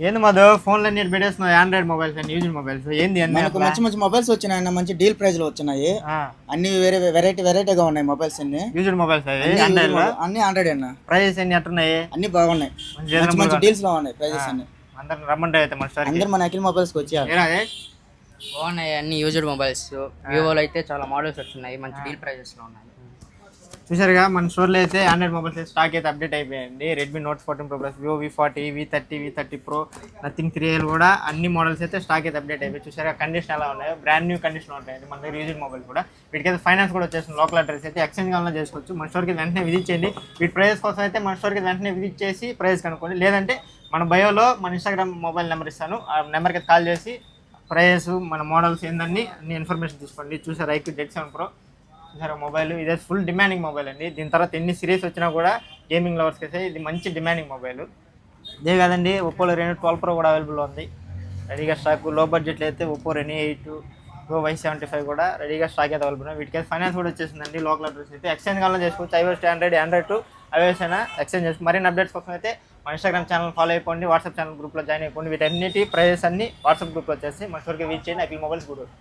ఏంది మధు ఫోన్లో అన్ని పెట్టేస్తున్నావు ఆండ్రాయిడ్ మొబైల్స్ అండి యూజ్డ్ మొబైల్స్ ఏంది అన్ని మనకు మంచి మంచి మొబైల్స్ వచ్చినాయి, మంచి డీల్ ప్రైస్ లో వచ్చినాయి. అన్ని వేరే వెరైటీగా ఉన్నాయి మొబైల్స్ అన్ని. యూజ్డ్ మొబైల్స్ ఆండ్రాయిడ్ లో అన్ని ఆండ్రాయిడ్ అన్న. ప్రైజెస్ ఎన్ని ఎట్టున్నాయి? అన్ని బాగున్నాయి, మంచి మంచి డీల్స్ లో ఉన్నాయి ప్రైజెస్ అన్ని. అందరు రమ్మంటే అయితే మన స్టోర్ అందరు మన అఖిల్ మొబైల్స్ కి వచ్చారు. బాగున్నాయి అన్ని యూజ్డ్ మొబైల్స్. వివోలో అయితే చాలా మోడల్స్ వచ్చినాయి, మంచి డీల్ ప్రైజెస్ లో ఉన్నాయి. చూసారుగా మన స్టోర్లో అయితే ఆండ్రాయిడ్ మొబైల్స్ స్టాక్ అయితే అప్డేట్ అయిపోయాయండి. Redmi note 14 Pro plus, Vivo V40, V30, V30 Pro, nothing 3L కూడా అన్ని మోడల్స్ అయితే స్టాక్ అయితే అప్డేట్ అయిపోయి. చూసారుగా కండిషన్ ఎలా ఉన్నాయి, బ్రాండ్ న్యూ కండిషన్ ఉంటాయండి మన దగ్గర యూజ్డ్ మొబైల్ కూడా. వీటికైతే ఫైనాన్స్ కూడా వచ్చేస్తుంది, లోకల్ అడ్రస్ అయితే ఎక్స్చేంజ్ కావాలన్నా చేసుకోవచ్చు. మన స్టోర్కి వెంటనే విజిట్ చేయండి. వీటి ప్రైజెస్ కోసం అయితే మన స్టోర్కి వెంటనే విజిట్ చేసి ప్రైస్ కనుక్కోండి. లేదంటే మన బయోలో మన ఇన్స్టాగ్రామ్ మొబైల్ నెంబర్ ఇస్తాను, ఆ నెంబర్కి కాల్ చేసి ప్రైజెస్ మన మోడల్స్ ఏందన్నీ అన్ని ఇన్ఫర్మేషన్ తీసుకోండి. చూసారు IQ Z7 Pro చూసారా మొబైల్, ఇదే ఫుల్ డిమాండింగ్ మొబైల్ అండి. దీని తర్వాత ఎన్ని సిరీస్ వచ్చినా కూడా గేమింగ్ లవర్స్కి అయితే ఇది మంచి డిమాండింగ్ మొబైల్. ఇదే కాదండి, ఒప్పోలో Reno 12 Pro కూడా అవైలబుల్ ఉంది రెడీగా స్టాక్. లో బడ్జెట్లో అయితే ఒప్పో Reno 8, Vivo Y75 కూడా రెడీగా స్టాక్ అయితే అవైలబుల్. వీటికి ఫైనాన్స్ కూడా వచ్చేసిందండి, లోకల్ అడ్రస్ అయితే ఎక్స్చేంజ్ కావాలని చేసుకోవచ్చు. iOS to Android to iOS అయినా ఎక్స్చేంజ్ చేసుకోవచ్చు. మరిన్ని అప్డేట్స్ కోసం అయితే మన ఇన్స్టాగ్రామ్ ఛానల్ ఫాలో అయిపోండి, వాట్సాప్ ఛానల్ గ్రూప్లో జాయిన్ అయిపోండి. వీటన్నిటి ప్రైజెస్ అన్ని వాట్సాప్ గ్రూప్లో వచ్చేసి మన స్టోర్కి విజిట్ చేయండి. అఖిల్ మొబైల్స్ గూడూరు.